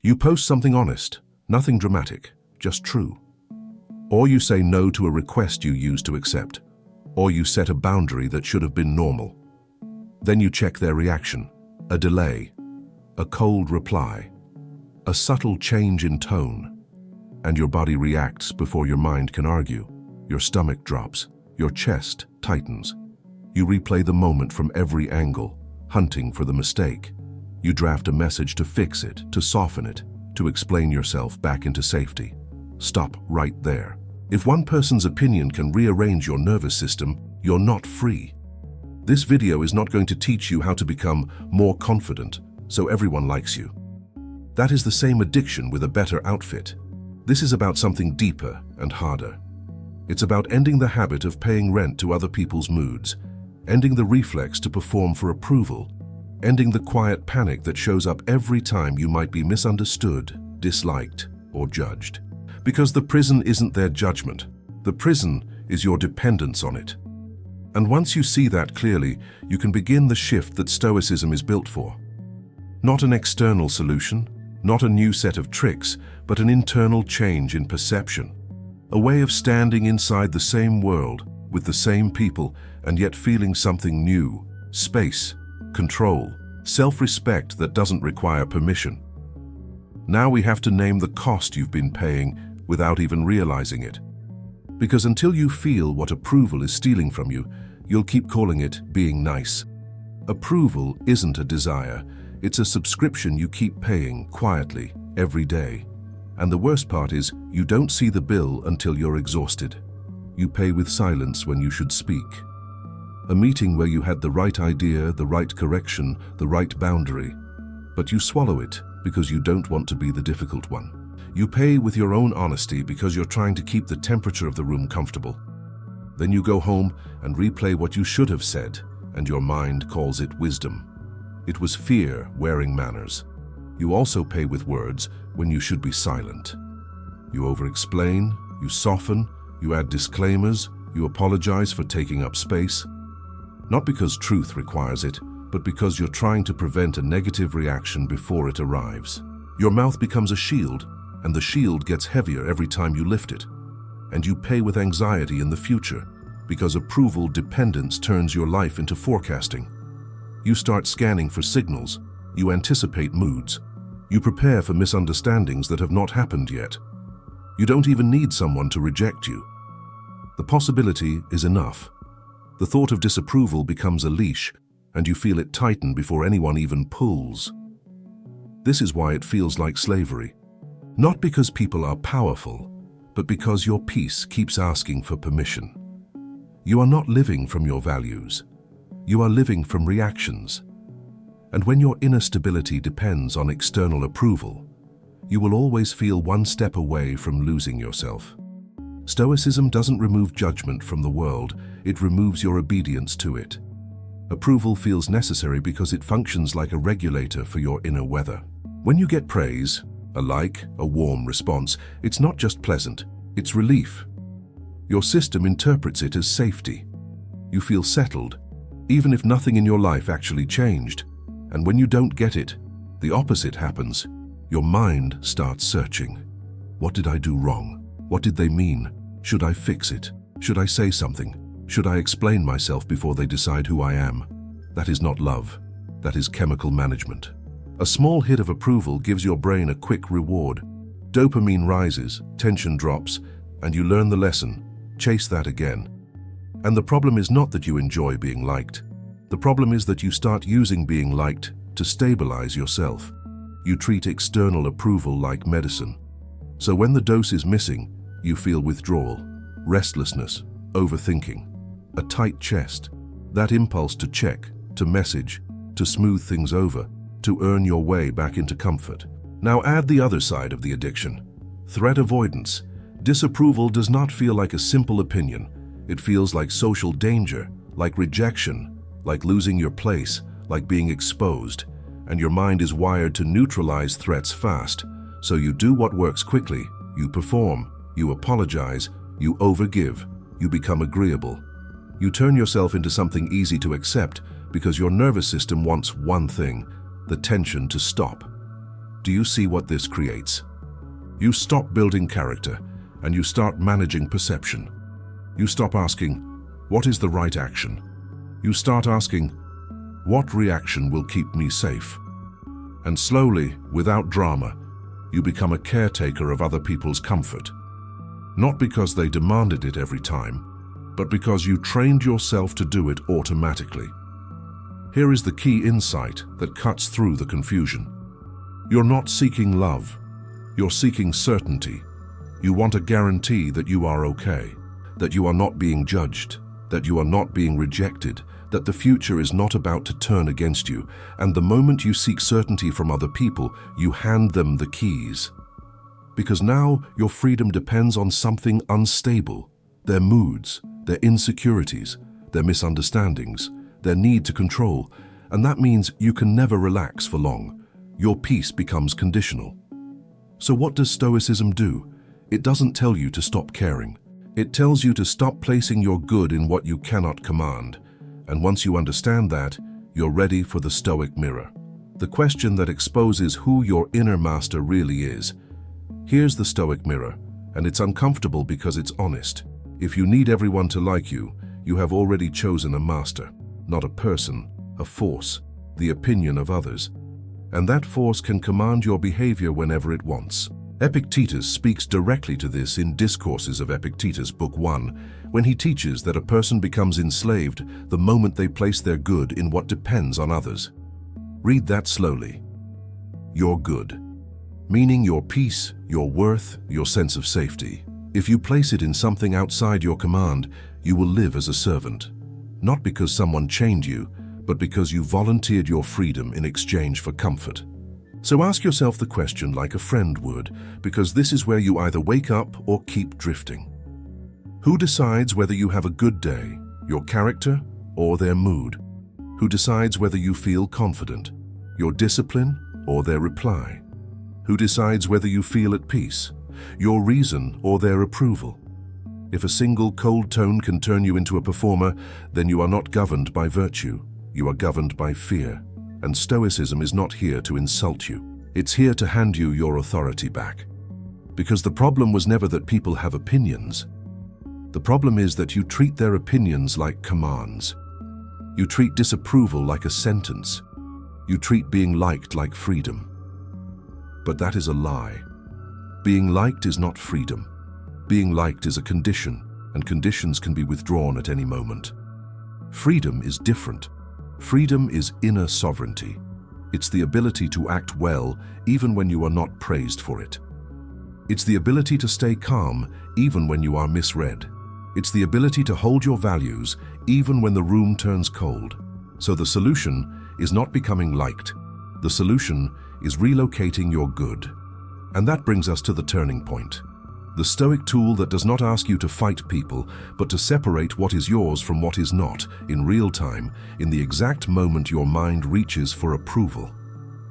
You post something honest, nothing dramatic, just true. Or you say no to a request you used to accept. Or you set a boundary that should have been normal. Then you check their reaction, a delay, a cold reply, a subtle change in tone, and your body reacts before your mind can argue. Your stomach drops, your chest tightens. You replay the moment from every angle, hunting for the mistake. You draft a message to fix it, to soften it, to explain yourself back into safety. Stop right there. If one person's opinion can rearrange your nervous system, you're not free. This video is not going to teach you how to become more confident so everyone likes you. That is the same addiction with a better outfit. This is about something deeper and harder. It's about ending the habit of paying rent to other people's moods, ending the reflex to perform for approval, ending the quiet panic that shows up every time you might be misunderstood, disliked, or judged. Because the prison isn't their judgment. The prison is your dependence on it. And once you see that clearly, you can begin the shift that Stoicism is built for. Not an external solution, not a new set of tricks, but an internal change in perception. A way of standing inside the same world, with the same people, and yet feeling something new, space, control, self-respect that doesn't require permission. Now we have to name the cost you've been paying without even realizing it. Because until you feel what approval is stealing from you, you'll keep calling it being nice. Approval isn't a desire, it's a subscription you keep paying quietly every day. And the worst part is, you don't see the bill until you're exhausted. You pay with silence when you should speak. A meeting where you had the right idea, the right correction, the right boundary, but you swallow it because you don't want to be the difficult one. You pay with your own honesty because you're trying to keep the temperature of the room comfortable. Then you go home and replay what you should have said, and your mind calls it wisdom. It was fear wearing manners. You also pay with words when you should be silent. You over-explain, you soften, you add disclaimers, you apologize for taking up space. Not because truth requires it, but because you're trying to prevent a negative reaction before it arrives. Your mouth becomes a shield, and the shield gets heavier every time you lift it. And you pay with anxiety in the future, because approval dependence turns your life into forecasting. You start scanning for signals, you anticipate moods, you prepare for misunderstandings that have not happened yet. You don't even need someone to reject you. The possibility is enough. The thought of disapproval becomes a leash, and you feel it tighten before anyone even pulls. This is why it feels like slavery. Not because people are powerful, but because your peace keeps asking for permission. You are not living from your values. You are living from reactions. And when your inner stability depends on external approval, you will always feel one step away from losing yourself. Stoicism doesn't remove judgment from the world, it removes your obedience to it. Approval feels necessary because it functions like a regulator for your inner weather. When you get praise, a like, a warm response, it's not just pleasant, it's relief. Your system interprets it as safety. You feel settled, even if nothing in your life actually changed. And when you don't get it, the opposite happens. Your mind starts searching. What did I do wrong? What did they mean? Should I fix it? Should I say something? Should I explain myself before they decide who I am? That is not love. That is chemical management. A small hit of approval gives your brain a quick reward. Dopamine rises, tension drops, and you learn the lesson. Chase that again. And the problem is not that you enjoy being liked. The problem is that you start using being liked to stabilize yourself. You treat external approval like medicine. So when the dose is missing, you feel withdrawal, restlessness, overthinking, a tight chest, that impulse to check, to message, to smooth things over, to earn your way back into comfort. Now add the other side of the addiction, threat avoidance. Disapproval does not feel like a simple opinion. It feels like social danger, like rejection, like losing your place, like being exposed. And your mind is wired to neutralize threats fast. So you do what works quickly, you perform, you apologize, you overgive, you become agreeable. You turn yourself into something easy to accept because your nervous system wants one thing, the tension to stop. Do you see what this creates? You stop building character, and you start managing perception. You stop asking, what is the right action? You start asking, what reaction will keep me safe? And slowly, without drama, you become a caretaker of other people's comfort. Not because they demanded it every time, but because you trained yourself to do it automatically. Here is the key insight that cuts through the confusion. You're not seeking love. You're seeking certainty. You want a guarantee that you are okay, that you are not being judged, that you are not being rejected, that the future is not about to turn against you, and the moment you seek certainty from other people, you hand them the keys. Because now your freedom depends on something unstable, their moods, their insecurities, their misunderstandings, their need to control, and that means you can never relax for long. Your peace becomes conditional. So what does Stoicism do? It doesn't tell you to stop caring. It tells you to stop placing your good in what you cannot command. And once you understand that, you're ready for the Stoic mirror, the question that exposes who your inner master really is. Here's the Stoic mirror, and it's uncomfortable because it's honest. If you need everyone to like you, you have already chosen a master, not a person, a force, the opinion of others. And that force can command your behavior whenever it wants. Epictetus speaks directly to this in Discourses of Epictetus, Book 1, when he teaches that a person becomes enslaved the moment they place their good in what depends on others. Read that slowly. Your good, meaning your peace, your worth, your sense of safety. If you place it in something outside your command, you will live as a servant, not because someone chained you, but because you volunteered your freedom in exchange for comfort. So ask yourself the question like a friend would, because this is where you either wake up or keep drifting. Who decides whether you have a good day, your character or their mood? Who decides whether you feel confident, your discipline or their reply? Who decides whether you feel at peace, your reason or their approval? If a single cold tone can turn you into a performer, then you are not governed by virtue, you are governed by fear. And Stoicism is not here to insult you. It's here to hand you your authority back. Because the problem was never that people have opinions. The problem is that you treat their opinions like commands. You treat disapproval like a sentence. You treat being liked like freedom. But that is a lie. Being liked is not freedom. Being liked is a condition, and conditions can be withdrawn at any moment. Freedom is different. Freedom is inner sovereignty. It's the ability to act well even when you are not praised for it. It's the ability to stay calm even when you are misread. It's the ability to hold your values even when the room turns cold. So the solution is not becoming liked. The solution is relocating your good. And that brings us to the turning point. The Stoic tool that does not ask you to fight people, but to separate what is yours from what is not, in real time, in the exact moment your mind reaches for approval.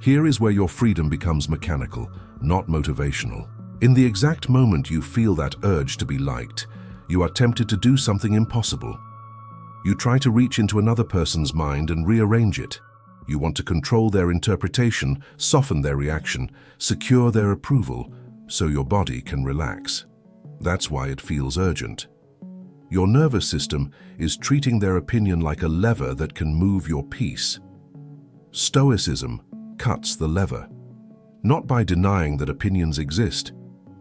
Here is where your freedom becomes mechanical, not motivational. In the exact moment you feel that urge to be liked, you are tempted to do something impossible. You try to reach into another person's mind and rearrange it. You want to control their interpretation, soften their reaction, secure their approval, so your body can relax. That's why it feels urgent. Your nervous system is treating their opinion like a lever that can move your peace. Stoicism cuts the lever, not by denying that opinions exist,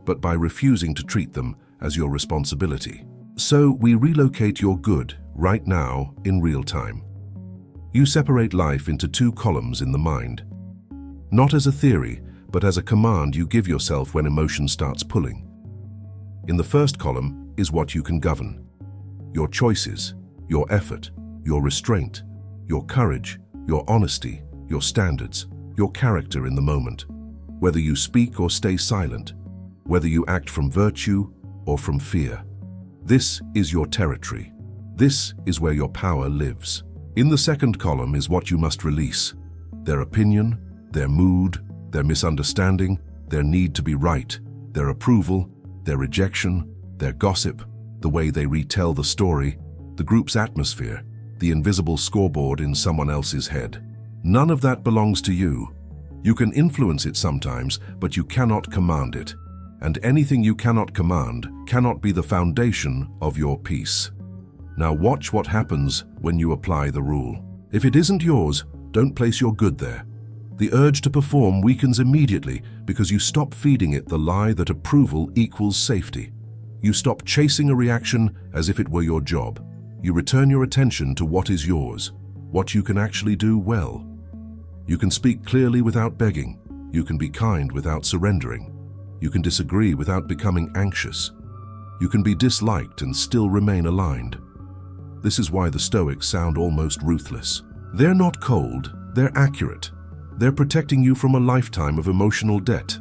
but by refusing to treat them as your responsibility. So we relocate your good right now in real time. You separate life into two columns in the mind, not as a theory, but as a command you give yourself when emotion starts pulling. In the first column is what you can govern. Your choices, your effort, your restraint, your courage, your honesty, your standards, your character in the moment. Whether you speak or stay silent, whether you act from virtue or from fear. This is your territory. This is where your power lives. In the second column is what you must release. Their opinion, their mood, their misunderstanding, their need to be right, their approval, their rejection, their gossip, the way they retell the story, the group's atmosphere, the invisible scoreboard in someone else's head. None of that belongs to you. You can influence it sometimes, but you cannot command it. And anything you cannot command cannot be the foundation of your peace. Now watch what happens when you apply the rule. If it isn't yours, don't place your good there. The urge to perform weakens immediately because you stop feeding it the lie that approval equals safety. You stop chasing a reaction as if it were your job. You return your attention to what is yours, what you can actually do well. You can speak clearly without begging. You can be kind without surrendering. You can disagree without becoming anxious. You can be disliked and still remain aligned. This is why the Stoics sound almost ruthless. They're not cold, they're accurate. They're protecting you from a lifetime of emotional debt.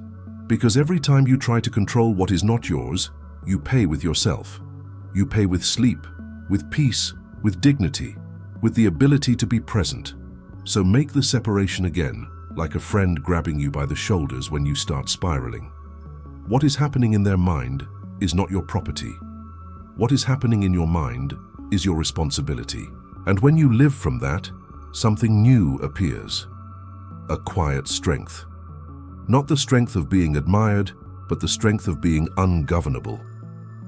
Because every time you try to control what is not yours, you pay with yourself. You pay with sleep, with peace, with dignity, with the ability to be present. So make the separation again, like a friend grabbing you by the shoulders when you start spiraling. What is happening in their mind is not your property. What is happening in your mind is your responsibility. And when you live from that, something new appears. A quiet strength. Not the strength of being admired, but the strength of being ungovernable.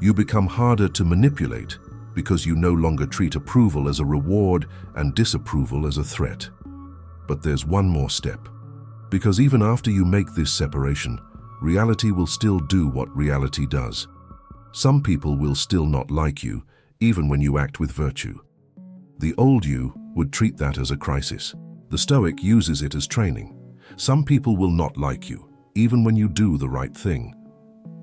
You become harder to manipulate because you no longer treat approval as a reward and disapproval as a threat. But there's one more step. Because even after you make this separation, reality will still do what reality does. Some people will still not like you, even when you act with virtue. The old you would treat that as a crisis. The Stoic uses it as training. Some people will not like you, even when you do the right thing.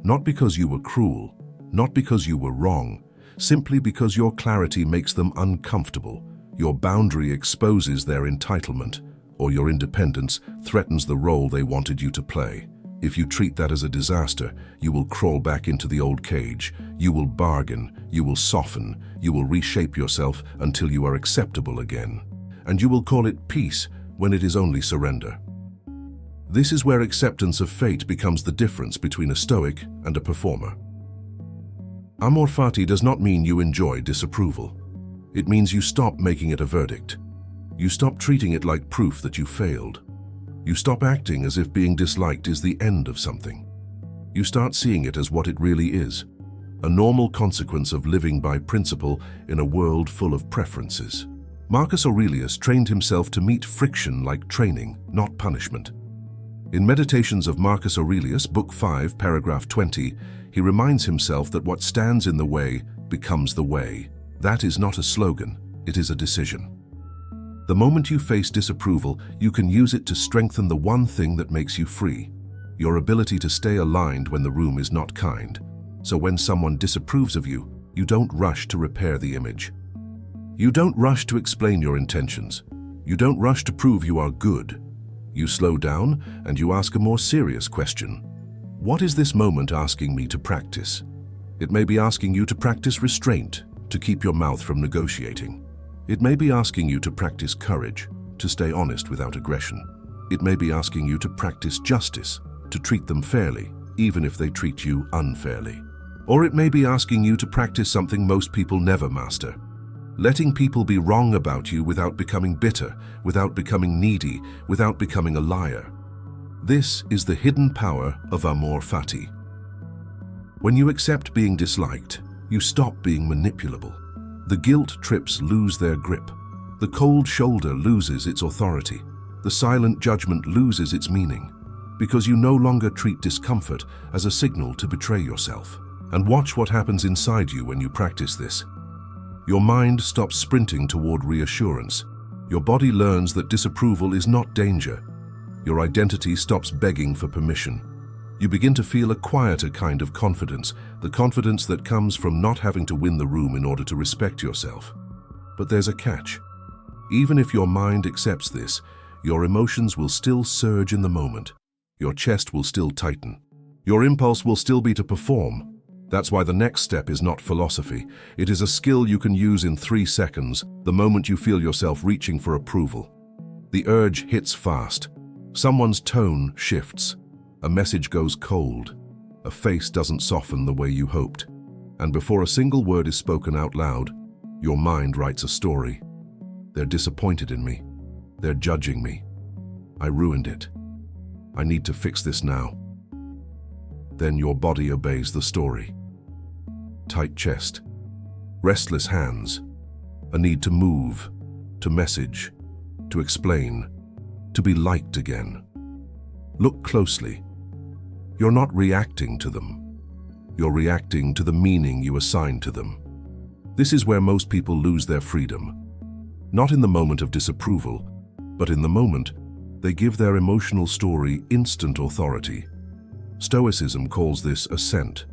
Not because you were cruel, not because you were wrong, simply because your clarity makes them uncomfortable. Your boundary exposes their entitlement, or your independence threatens the role they wanted you to play. If you treat that as a disaster, you will crawl back into the old cage. You will bargain, you will soften, you will reshape yourself until you are acceptable again. And you will call it peace when it is only surrender. This is where acceptance of fate becomes the difference between a Stoic and a performer. Amor fati does not mean you enjoy disapproval. It means you stop making it a verdict. You stop treating it like proof that you failed. You stop acting as if being disliked is the end of something. You start seeing it as what it really is, a normal consequence of living by principle in a world full of preferences. Marcus Aurelius trained himself to meet friction like training, not punishment. In Meditations of Marcus Aurelius, Book 5, paragraph 20, he reminds himself that what stands in the way becomes the way. That is not a slogan, it is a decision. The moment you face disapproval, you can use it to strengthen the one thing that makes you free, your ability to stay aligned when the room is not kind. So when someone disapproves of you, you don't rush to repair the image. You don't rush to explain your intentions. You don't rush to prove you are good. You slow down and you ask a more serious question. What is this moment asking me to practice? It may be asking you to practice restraint, to keep your mouth from negotiating. It may be asking you to practice courage, to stay honest without aggression. It may be asking you to practice justice, to treat them fairly, even if they treat you unfairly. Or it may be asking you to practice something most people never master. Letting people be wrong about you without becoming bitter, without becoming needy, without becoming a liar. This is the hidden power of amor fati. When you accept being disliked, you stop being manipulable. The guilt trips lose their grip. The cold shoulder loses its authority. The silent judgment loses its meaning, because you no longer treat discomfort as a signal to betray yourself. And watch what happens inside you when you practice this. Your mind stops sprinting toward reassurance. Your body learns that disapproval is not danger. Your identity stops begging for permission. You begin to feel a quieter kind of confidence, the confidence that comes from not having to win the room in order to respect yourself. But there's a catch. Even if your mind accepts this, your emotions will still surge in the moment. Your chest will still tighten. Your impulse will still be to perform. That's why the next step is not philosophy. It is a skill you can use in 3 seconds, the moment you feel yourself reaching for approval. The urge hits fast. Someone's tone shifts. A message goes cold. A face doesn't soften the way you hoped. And before a single word is spoken out loud, your mind writes a story. They're disappointed in me. They're judging me. I ruined it. I need to fix this now. Then your body obeys the story. Tight chest, restless hands, a need to move, to message, to explain, to be liked again. Look closely. You're not reacting to them. You're reacting to the meaning you assign to them. This is where most people lose their freedom. Not in the moment of disapproval, but in the moment they give their emotional story instant authority. Stoicism calls this assent.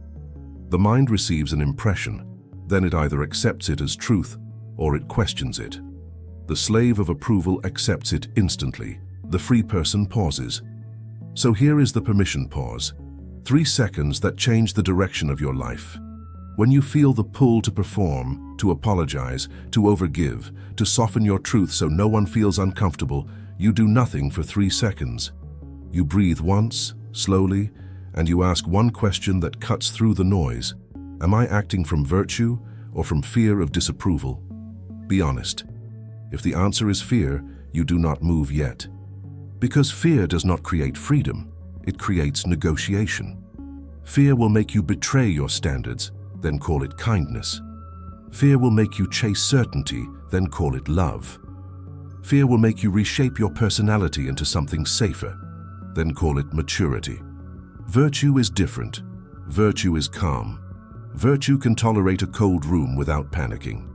The mind receives an impression, then it either accepts it as truth or it questions it. The slave of approval accepts it instantly. The free person pauses. So here is the permission pause. 3 seconds that change the direction of your life. When you feel the pull to perform, to apologize, to overgive, to soften your truth so no one feels uncomfortable, you do nothing for 3 seconds. You breathe once, slowly, and you ask one question that cuts through the noise. Am I acting from virtue or from fear of disapproval? Be honest. If the answer is fear, you do not move yet. Because fear does not create freedom, it creates negotiation. Fear will make you betray your standards, then call it kindness. Fear will make you chase certainty, then call it love. Fear will make you reshape your personality into something safer, then call it maturity. Virtue is different. Virtue is calm. Virtue can tolerate a cold room without panicking.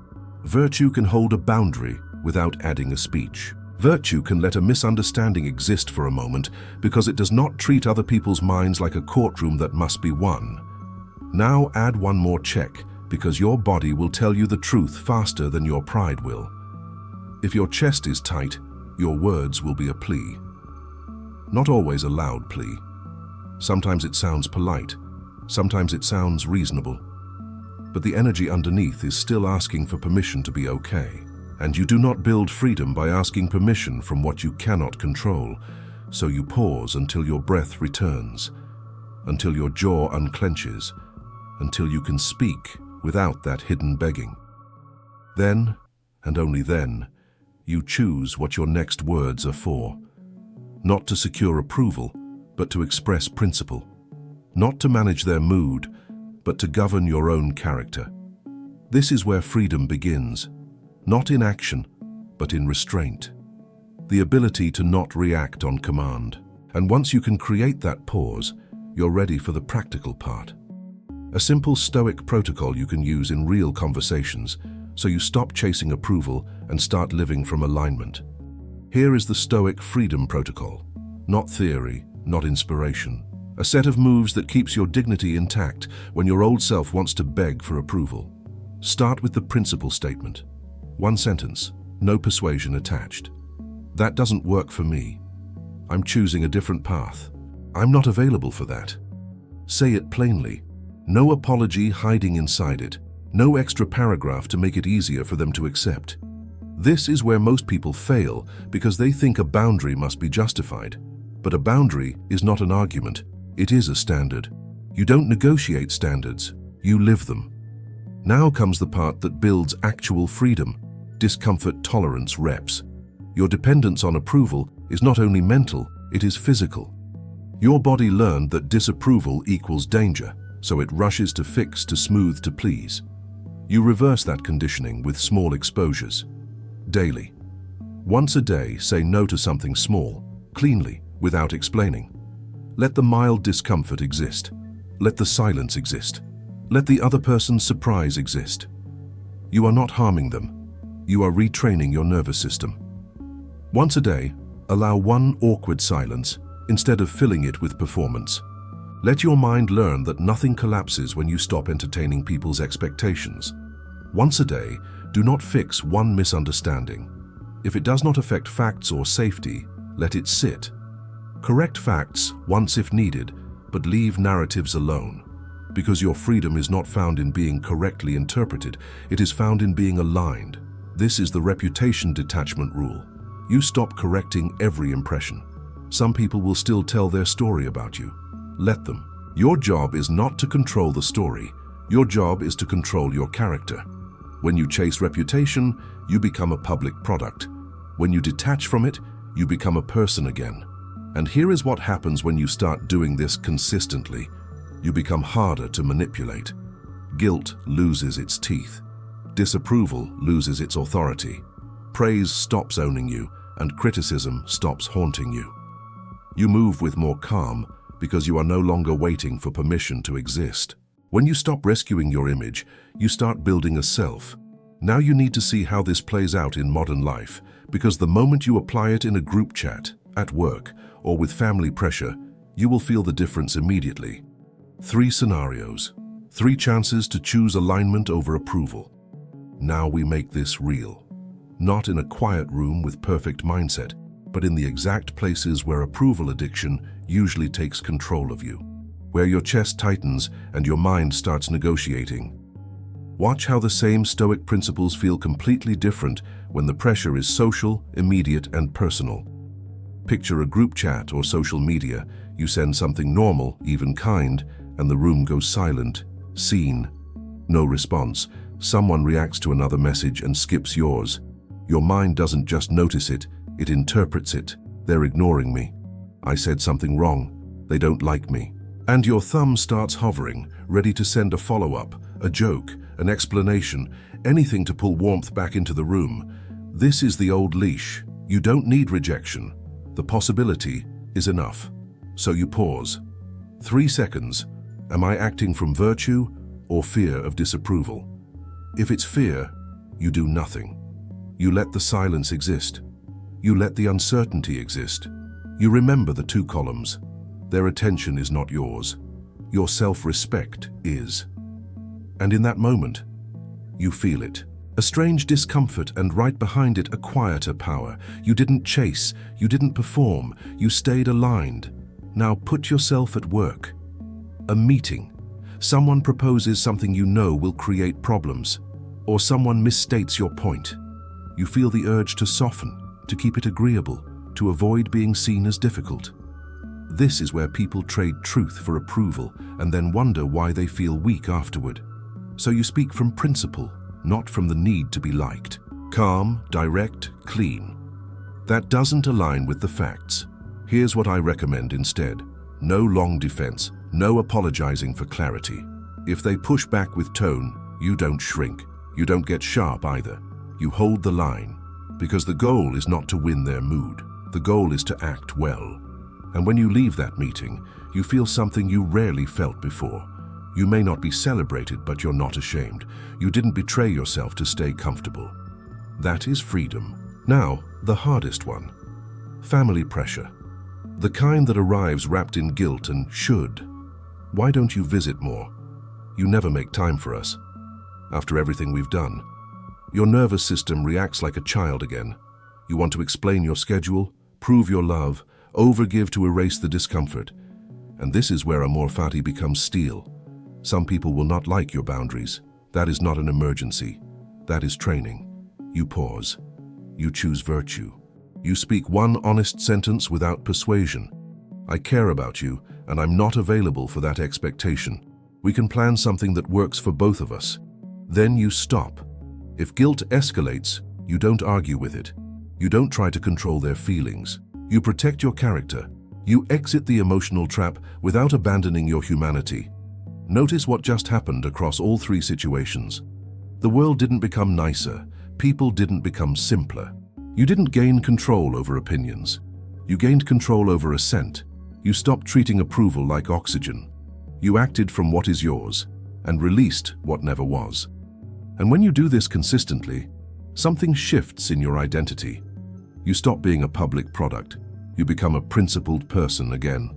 Virtue can hold a boundary without adding a speech. Virtue can let a misunderstanding exist for a moment because it does not treat other people's minds like a courtroom that must be won. Now add one more check, because your body will tell you the truth faster than your pride will. If your chest is tight, your words will be a plea. Not always a loud plea. Sometimes it sounds polite, sometimes it sounds reasonable. But the energy underneath is still asking for permission to be okay. And you do not build freedom by asking permission from what you cannot control, so you pause until your breath returns, until your jaw unclenches, until you can speak without that hidden begging. Then, and only then, you choose what your next words are for. Not to secure approval, but to express principle. Not to manage their mood, but to govern your own character. This is where freedom begins. Not in action, but in restraint. The ability to not react on command. And once you can create that pause, you're ready for the practical part. A simple Stoic protocol you can use in real conversations, so you stop chasing approval and start living from alignment. Here is the Stoic freedom protocol. Not theory, not inspiration. A set of moves that keeps your dignity intact when your old self wants to beg for approval. Start with the principle statement. 1 sentence, no persuasion attached. That doesn't work for me. I'm choosing a different path. I'm not available for that. Say it plainly. No apology hiding inside it. No extra paragraph to make it easier for them to accept. This is where most people fail because they think a boundary must be justified. But a boundary is not an argument. It is a standard. You don't negotiate standards. You live them. Now comes the part that builds actual freedom. Discomfort tolerance reps. Your dependence on approval is not only mental, it is physical. Your body learned that disapproval equals danger, so it rushes to fix, to smooth, to please. You reverse that conditioning with small exposures. Daily. Once a day, say no to something small, cleanly, without explaining. Let the mild discomfort exist. Let the silence exist. Let the other person's surprise exist. You are not harming them. You are retraining your nervous system. Once a day, allow one awkward silence instead of filling it with performance. Let your mind learn that nothing collapses when you stop entertaining people's expectations. Once a day, do not fix one misunderstanding. If it does not affect facts or safety, let it sit. Correct facts once if needed, but leave narratives alone. Because your freedom is not found in being correctly interpreted, it is found in being aligned. This is the reputation detachment rule. You stop correcting every impression. Some people will still tell their story about you. Let them. Your job is not to control the story. Your job is to control your character. When you chase reputation, you become a public product. When you detach from it, you become a person again. And here is what happens when you start doing this consistently. You become harder to manipulate. Guilt loses its teeth. Disapproval loses its authority. Praise stops owning you, and criticism stops haunting you. You move with more calm because you are no longer waiting for permission to exist. When you stop rescuing your image, you start building a self. Now you need to see how this plays out in modern life, because the moment you apply it in a group chat, at work, or with family pressure, you will feel the difference immediately. 3 scenarios, 3 chances to choose alignment over approval. Now we make this real. Not in a quiet room with perfect mindset, but in the exact places where approval addiction usually takes control of you, where your chest tightens and your mind starts negotiating. Watch how the same Stoic principles feel completely different when the pressure is social, immediate, and personal. Picture a group chat or social media. You send something normal, even kind, and the room goes silent, seen. No response. Someone reacts to another message and skips yours. Your mind doesn't just notice it, it interprets it. They're ignoring me. I said something wrong. They don't like me. And your thumb starts hovering, ready to send a follow-up, a joke, an explanation, anything to pull warmth back into the room. This is the old leash. You don't need rejection. The possibility is enough. So you pause. 3 seconds. Am I acting from virtue or fear of disapproval? If it's fear, you do nothing. You let the silence exist. You let the uncertainty exist. You remember the 2 columns. Their attention is not yours. Your self-respect is. And in that moment, you feel it. A strange discomfort, and right behind it a quieter power. You didn't chase, you didn't perform, you stayed aligned. Now put yourself at work. A meeting. Someone proposes something you know will create problems, or someone misstates your point. You feel the urge to soften, to keep it agreeable, to avoid being seen as difficult. This is where people trade truth for approval and then wonder why they feel weak afterward. So you speak from principle, not from the need to be liked. Calm, direct, clean. That doesn't align with the facts. Here's what I recommend instead. No long defense, no apologizing for clarity. If they push back with tone, you don't shrink. You don't get sharp either. You hold the line, because the goal is not to win their mood. The goal is to act well. And when you leave that meeting, you feel something you rarely felt before. You may not be celebrated, but you're not ashamed. You didn't betray yourself to stay comfortable. That is freedom. Now, the hardest one. Family pressure. The kind that arrives wrapped in guilt and should. Why don't you visit more? You never make time for us. After everything we've done. Your nervous system reacts like a child again. You want to explain your schedule, prove your love, overgive to erase the discomfort. And this is where amor fati becomes steel. Some people will not like your boundaries. That is not an emergency. That is training. You pause. You choose virtue. You speak one honest sentence without persuasion. I care about you, and I'm not available for that expectation. We can plan something that works for both of us. Then you stop. If guilt escalates, you don't argue with it. You don't try to control their feelings. You protect your character. You exit the emotional trap without abandoning your humanity. Notice what just happened across all 3 situations. The world didn't become nicer. People didn't become simpler. You didn't gain control over opinions. You gained control over assent. You stopped treating approval like oxygen. You acted from what is yours and released what never was. And when you do this consistently, something shifts in your identity. You stop being a public product. You become a principled person again.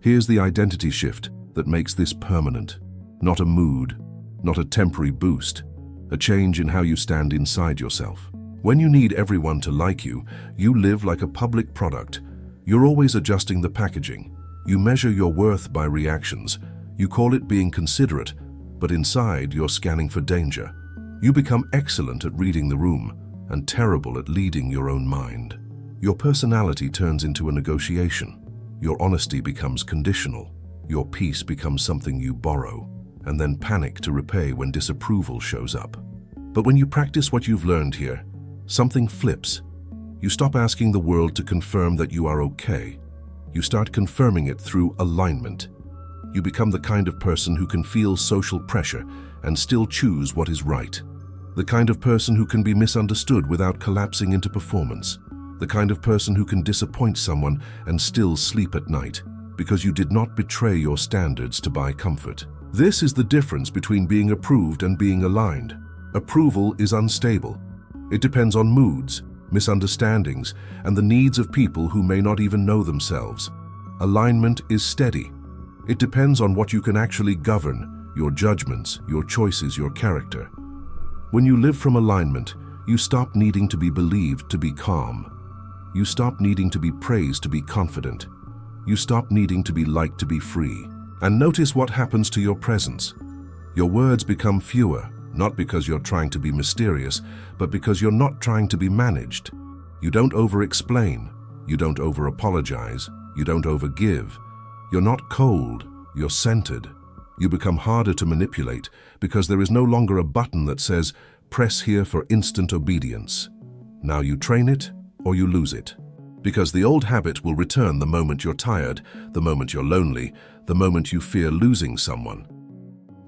Here's the identity shift that makes this permanent. Not a mood, not a temporary boost, a change in how you stand inside yourself. When you need everyone to like you, you live like a public product. You're always adjusting the packaging. You measure your worth by reactions. You call it being considerate, but inside you're scanning for danger. You become excellent at reading the room and terrible at leading your own mind. Your personality turns into a negotiation. Your honesty becomes conditional. Your peace becomes something you borrow and then panic to repay when disapproval shows up. But when you practice what you've learned here, something flips. You stop asking the world to confirm that you are okay. You start confirming it through alignment. You become the kind of person who can feel social pressure and still choose what is right. The kind of person who can be misunderstood without collapsing into performance. The kind of person who can disappoint someone and still sleep at night because you did not betray your standards to buy comfort. This is the difference between being approved and being aligned. Approval is unstable. It depends on moods, misunderstandings, and the needs of people who may not even know themselves. Alignment is steady. It depends on what you can actually govern, your judgments, your choices, your character. When you live from alignment, you stop needing to be believed to be calm. You stop needing to be praised to be confident. You stop needing to be liked to be free. And notice what happens to your presence. Your words become fewer, not because you're trying to be mysterious, but because you're not trying to be managed. You don't over-explain. You don't over-apologize. You don't over-give. You're not cold. You're centered. You become harder to manipulate because there is no longer a button that says, "Press here for instant obedience." Now you train it or you lose it. Because the old habit will return the moment you're tired, the moment you're lonely, the moment you fear losing someone.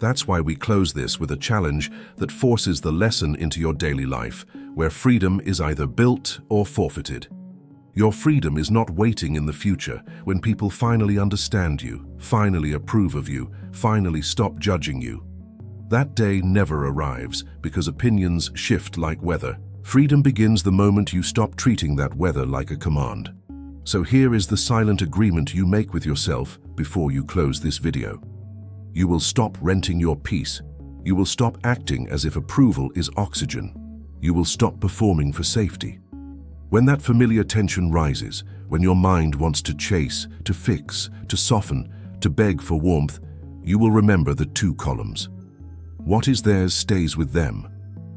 That's why we close this with a challenge that forces the lesson into your daily life, where freedom is either built or forfeited. Your freedom is not waiting in the future when people finally understand you, finally approve of you, finally stop judging you. That day never arrives because opinions shift like weather. Freedom begins the moment you stop treating that weather like a command. So here is the silent agreement you make with yourself before you close this video. You will stop renting your peace. You will stop acting as if approval is oxygen. You will stop performing for safety. When that familiar tension rises, when your mind wants to chase, to fix, to soften, to beg for warmth, you will remember the two columns. What is theirs stays with them.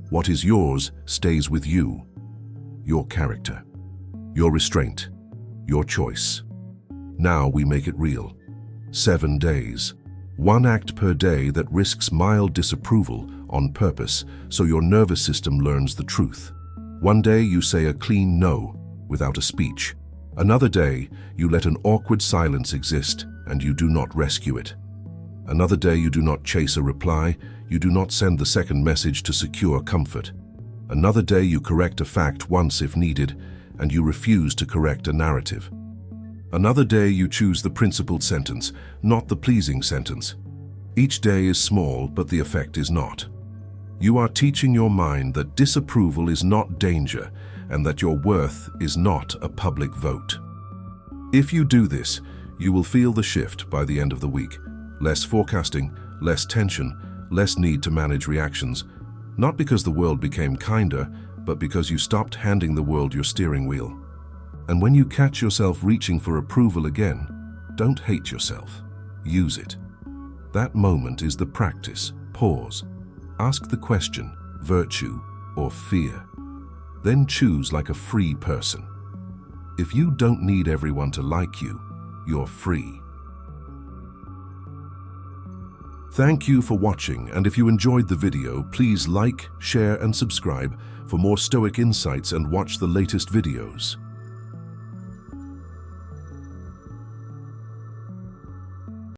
What is yours stays with you. Your character, your restraint, your choice. Now we make it real. 7 days. One act per day that risks mild disapproval on purpose so your nervous system learns the truth. One day you say a clean no without a speech. Another day you let an awkward silence exist and you do not rescue it. Another day you do not chase a reply, you do not send the second message to secure comfort. Another day you correct a fact once if needed, and you refuse to correct a narrative. Another day you choose the principled sentence, not the pleasing sentence. Each day is small, but the effect is not. You are teaching your mind that disapproval is not danger, and that your worth is not a public vote. If you do this, you will feel the shift by the end of the week. Less forecasting, less tension, less need to manage reactions, not because the world became kinder, but because you stopped handing the world your steering wheel. And when you catch yourself reaching for approval again, don't hate yourself. Use it. That moment is the practice. Pause. Ask the question, virtue or fear. Then choose like a free person. If you don't need everyone to like you, you're free. Thank you for watching, and if you enjoyed the video, please like, share and subscribe for more Stoic insights and watch the latest videos.